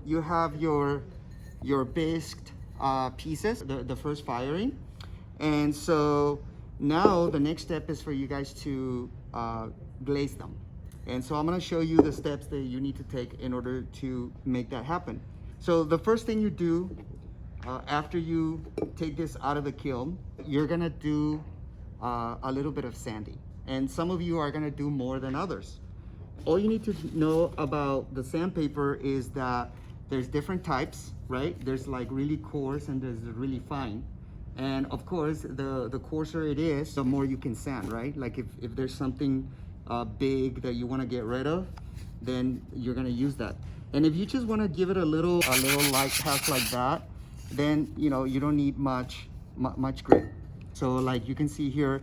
you have your bisque pieces, the first firing. And so now the next step is for you guys to glaze them. And so I'm gonna show you the steps that you need to take in order to make that happen. So the first thing you do after you take this out of the kiln, you're gonna do a little bit of sanding. And some of you are gonna do more than others. All you need to know about the sandpaper is that there's different types, right? There's like really coarse and there's really fine. And of course, the coarser it is, the more you can sand, right? Like if there's something big that you want to get rid of, then you're gonna use that. And if you just want to give it a little light pass like that, then you know you don't need much grit. So like you can see here,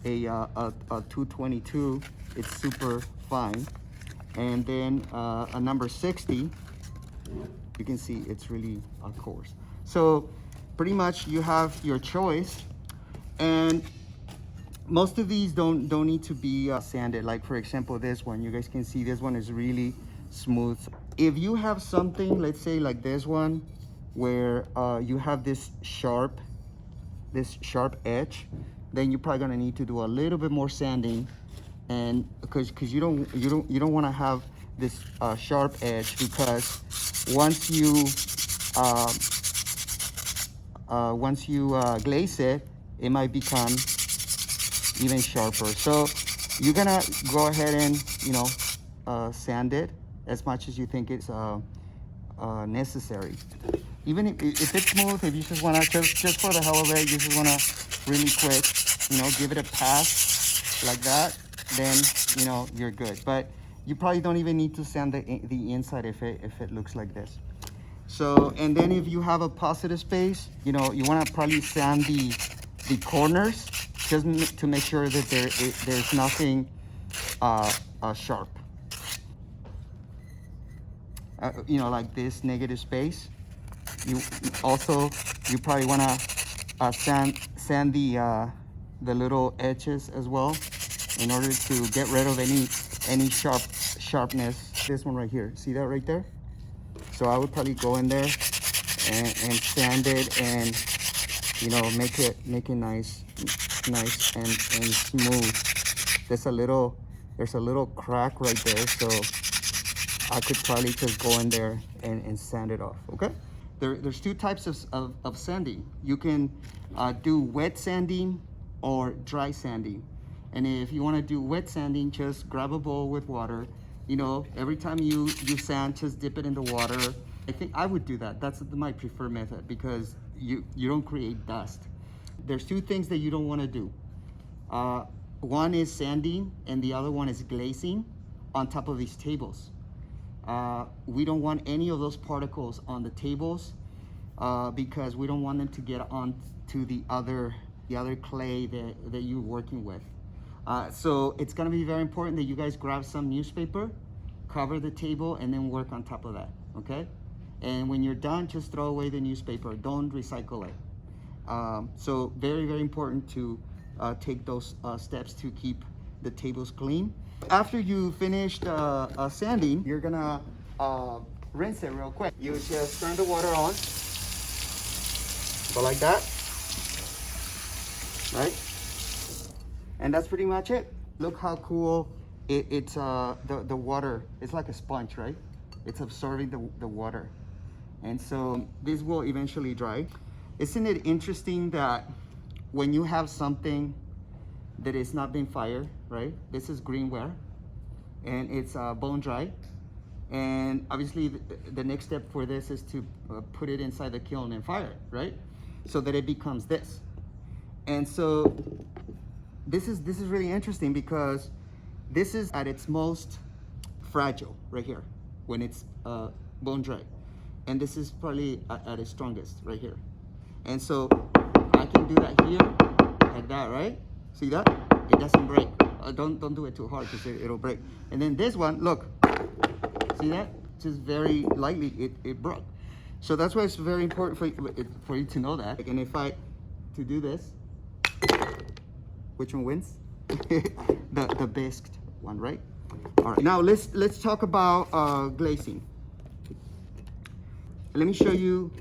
a 222, it's super fine. And then a number 60, you can see it's really coarse. So pretty much you have your choice, and most of these don't need to be sanded. Like for example, this one, you guys can see this one is really smooth. If you have something, let's say like this one, where you have this sharp edge, then you're probably gonna need to do a little bit more sanding, and because you don't want to have this sharp edge, because once you glaze it, it might become even sharper. So you're gonna go ahead and sand it as much as you think it's necessary. Even if it's smooth, if you just wanna just for the hell of it, you just wanna really quick, give it a pass like that, then you're good. But you probably don't even need to sand the inside if it looks like this. So, and then if you have a positive space, you want to probably sand the corners just to make sure that there's nothing sharp. Like this negative space. You probably want to sand the little edges as well, in order to get rid of any sharpness. This one right here, see that right there? So I would probably go in there and sand it, and make it nice and smooth. There's a little crack right there, so I could probably just go in there and sand it off. Okay. There's two types of sanding. You can do wet sanding or dry sanding. And if you want to do wet sanding, just grab a bowl with water. Every time you sand, just dip it in the water. I think I would do that. That's my preferred method, because you don't create dust. There's two things that you don't want to do. One is sanding, and the other one is glazing on top of these tables. We don't want any of those particles on the tables, because we don't want them to get onto the other clay that you're working with. So it's gonna be very important that you guys grab some newspaper, cover the table, and then work on top of that, okay? And when you're done, just throw away the newspaper. Don't recycle it. So very, very important to take those steps to keep the tables clean. After you finished sanding, you're gonna rinse it real quick. You just turn the water on, go like that, right? And that's pretty much it. Look how cool it's the water. It's like a sponge, right? It's absorbing the water. And so this will eventually dry. Isn't it interesting that when you have something that is not been fired, right? This is greenware, and it's bone dry. And obviously the next step for this is to put it inside the kiln and fire it, right? So that it becomes this. And so this is really interesting, because this is at its most fragile right here when it's bone dry, and this is probably at its strongest right here. And so I can do that here like that, right? See that? It doesn't break. Don't do it too hard, because it'll break. And then this one, look, see that? Just very lightly it broke. So that's why it's very important for you to know that. And if I to do this, which one wins? the bisque one, right? All right. Now let's talk about glazing. Let me show you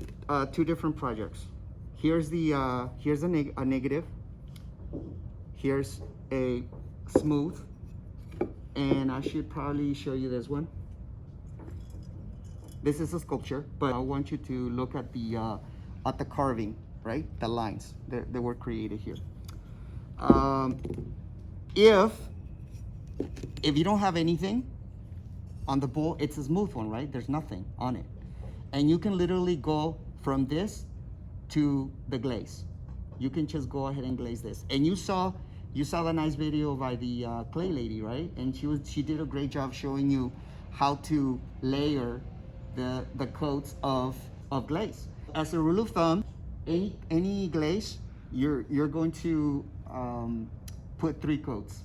two different projects. Here's a negative. Here's a smooth, and I should probably show you this one. This is a sculpture, but I want you to look at the carving, right? The lines that were created here. If you don't have anything on the bowl, it's a smooth one, right? There's nothing on it. And you can literally go from this to the glaze. You can just go ahead and glaze this. And you saw the nice video by the clay lady, right? And she did a great job showing you how to layer the coats of glaze. As a rule of thumb, any glaze, you're going to put 3 coats.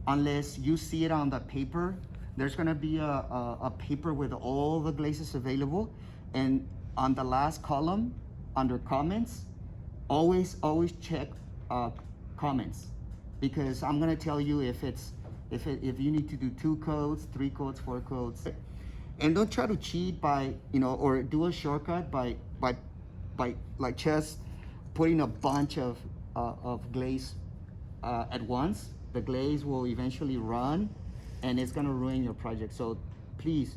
Unless you see it on the paper, there's gonna be a paper with all the glazes available, and on the last column under comments, always check comments, because I'm gonna tell you if you need to do 2 coats, 3 coats, 4 coats. And don't try to cheat by, or do a shortcut by like just putting a bunch of glaze at once. The glaze will eventually run and it's gonna ruin your project. So please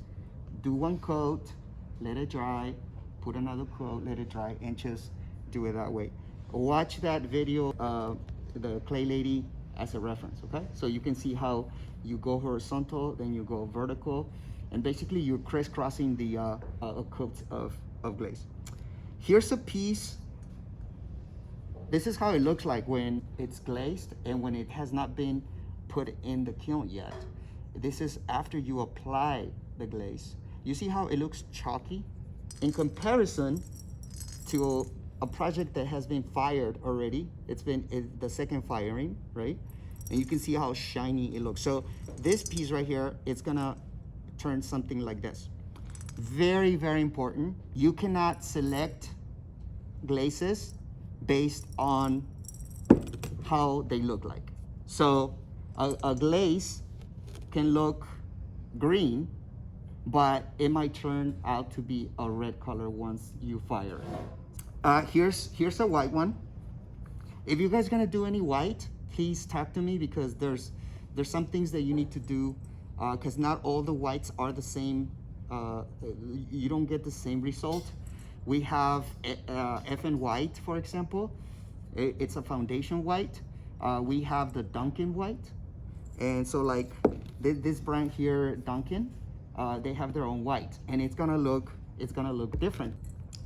do 1 coat, let it dry, put another coat, let it dry, and just do it that way. Watch that video of the clay lady as a reference, okay? So you can see how you go horizontal, then you go vertical, and basically you're crisscrossing the coats of glaze. Here's a piece. This is how it looks like when it's glazed and when it has not been put in the kiln yet. This is after you apply the glaze. You see how it looks chalky? In comparison to a project that has been fired already, it's been the second firing, right? And you can see how shiny it looks. So this piece right here, it's gonna turn something like this. Very, very important. You cannot select glazes based on how they look like. So a glaze can look green, but it might turn out to be a red color once you fire it. Here's a white one. If you guys gonna do any white, please talk to me, because there's some things that you need to do, because not all the whites are the same. You don't get the same result. We have FN white, for example. It's a foundation white. We have the Dunkin' white. And so like this brand here, Dunkin', they have their own white, and it's gonna look different.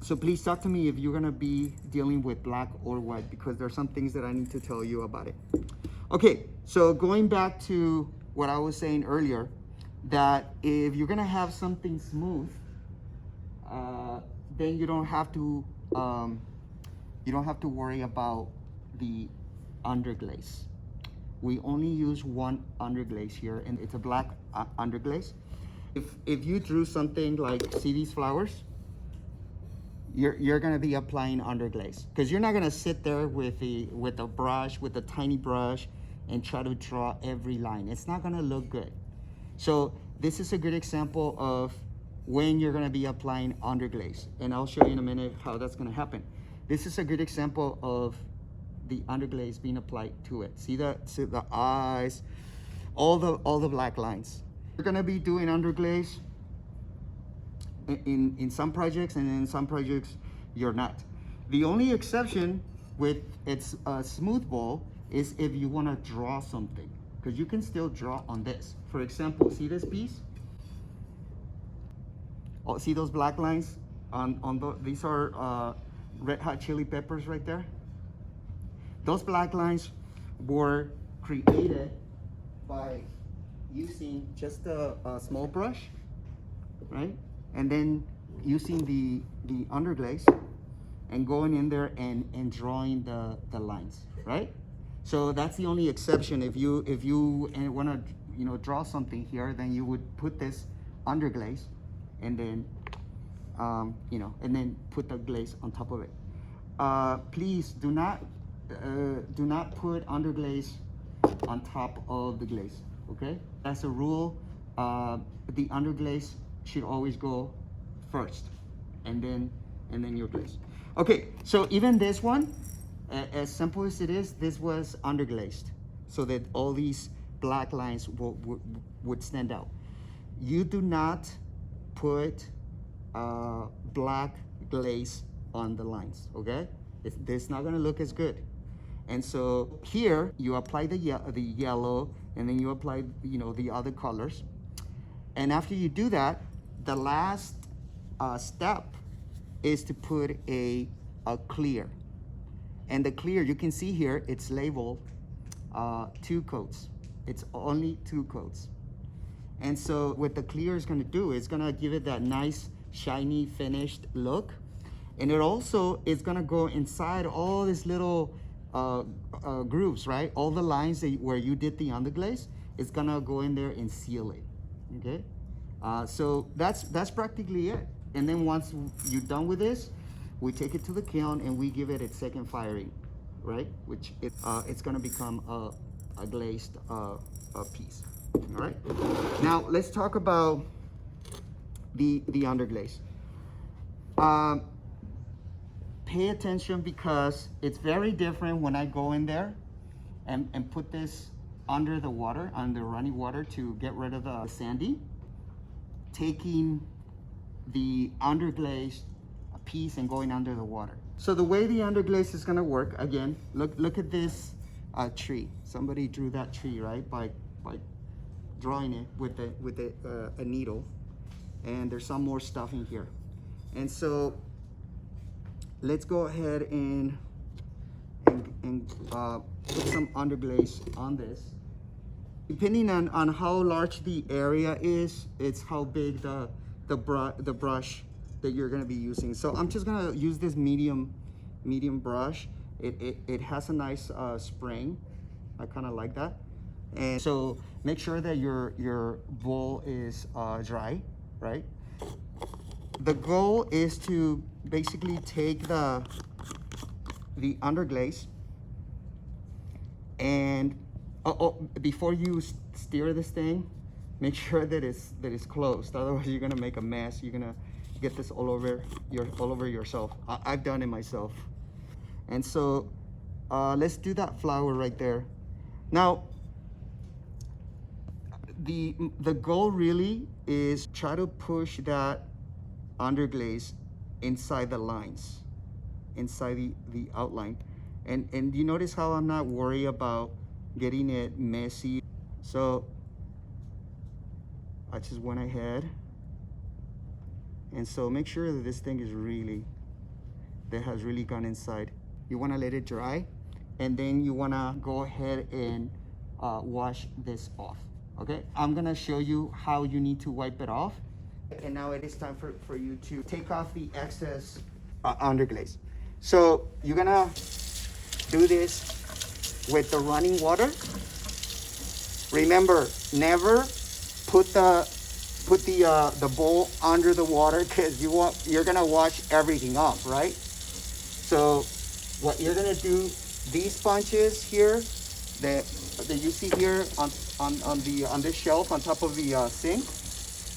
So please talk to me if you're gonna be dealing with black or white, because there's some things that I need to tell you about it. Okay, so going back to what I was saying earlier, that if you're gonna have something smooth, then you don't have to worry about the underglaze. We only use 1 underglaze here, and it's a black underglaze. If you drew something like, see these flowers, you're gonna be applying underglaze, because you're not gonna sit there with a brush, with a tiny brush, and try to draw every line. It's not gonna look good. So this is a good example of when you're gonna be applying underglaze, and I'll show you in a minute how that's gonna happen. This is a good example of the underglaze being applied to it. See the eyes, all the black lines. You're gonna be doing underglaze in some projects, and in some projects you're not. The only exception with its smooth bowl is if you wanna draw something, because you can still draw on this. For example, see this piece? Oh, see those black lines these are red hot chili peppers right there. Those black lines were created by using just a small brush, right? And then using the underglaze and going in there and drawing the lines, right? So that's the only exception. If you want to draw something here, then you would put this underglaze, and then and then put the glaze on top of it. Please do not put underglaze on top of the glaze. Okay, as a rule, the underglaze should always go first, and then your glaze. Okay, so even this one, as simple as it is, this was underglazed, so that all these black lines would stand out. You do not put black glaze on the lines, okay? It's not gonna look as good. And so here you apply the yellow, and then you apply, you know, the other colors. And after you do that, the last step is to put a clear. And the clear, you can see here, it's labeled 2 coats. It's only 2 coats. And so what the clear is gonna do, it's gonna give it that nice, shiny, finished look. And it also is gonna go inside all these little grooves, right? All the lines where you did the underglaze, it's gonna go in there and seal it, okay? So that's practically it. And then once you're done with this, we take it to the kiln and we give it its second firing, right? Which it's gonna become a glazed piece, all right? Now let's talk about the underglaze. Pay attention, because it's very different when I go in there and put this under the water, under running water, to get rid of the sandy. Taking the underglaze piece and going under the water. So the way the underglaze is gonna work, again, look at this tree. Somebody drew that tree, right? By drawing it with a needle. And there's some more stuff in here. And so let's go ahead and put some underglaze on this. Depending on how large the area is, it's how big the brush that you're gonna be using. So I'm just gonna use this medium brush. It has a nice spring. I kind of like that. And so make sure that your bowl is dry, right? The goal is to basically take the underglaze and before you stir this thing, make sure that it's closed. Otherwise, you're gonna make a mess. You're gonna get this all over yourself. I've done it myself. And so let's do that flower right there. Now, the goal really is try to push that underglaze inside the lines, inside the outline. And you notice how I'm not worried about getting it messy. So I just went ahead. And so make sure that this thing is has really gone inside. You wanna let it dry, and then you wanna go ahead and wash this off, okay? I'm gonna show you how you need to wipe it off. And now it is time for you to take off the excess underglaze. So you're gonna do this with the running water. Remember, never put the bowl under the water, because you're gonna wash everything off, right? So what you're gonna do, these sponges here that you see here on this shelf on top of the sink,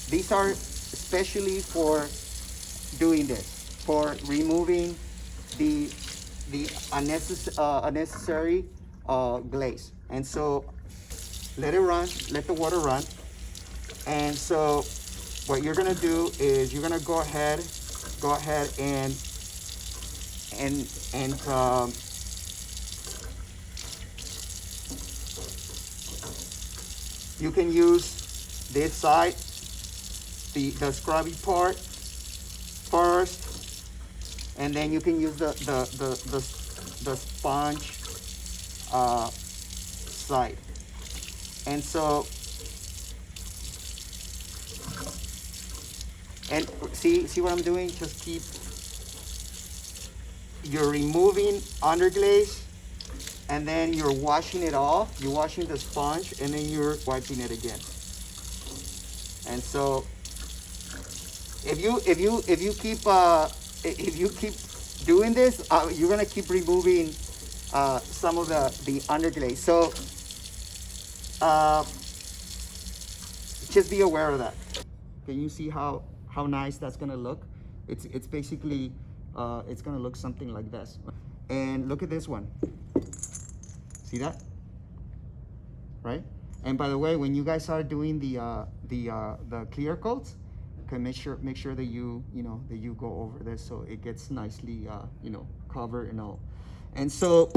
these are especially for doing this, for removing the unnecessary glaze. And so let it run, let the water run. And so what you're gonna do is you're gonna go ahead and you can use this side, the scrubby part first, and then you can use the sponge side. And so, and see what I'm doing? Just you're removing underglaze, and then you're washing it off. You're washing the sponge, and then you're wiping it again. And so, if you keep doing this, you're gonna keep removing some of the underglaze. So just be aware of that. Can you see how nice that's gonna look? It's basically it's gonna look something like this. And look at this one. See that? Right? And by the way, when you guys are doing the clear coats, okay, make sure that you know that you go over this so it gets nicely you know, covered and all. And so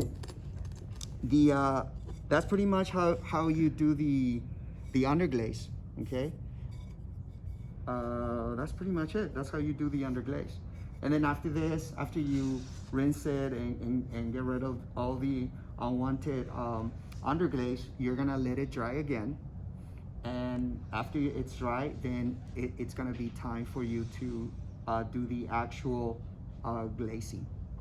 the that's pretty much how you do the underglaze. Okay. That's pretty much it. That's how you do the underglaze. And then after this, after you rinse it and get rid of all the unwanted underglaze, you're gonna let it dry again. And after it's dry, then it's gonna be time for you to do the actual glazing.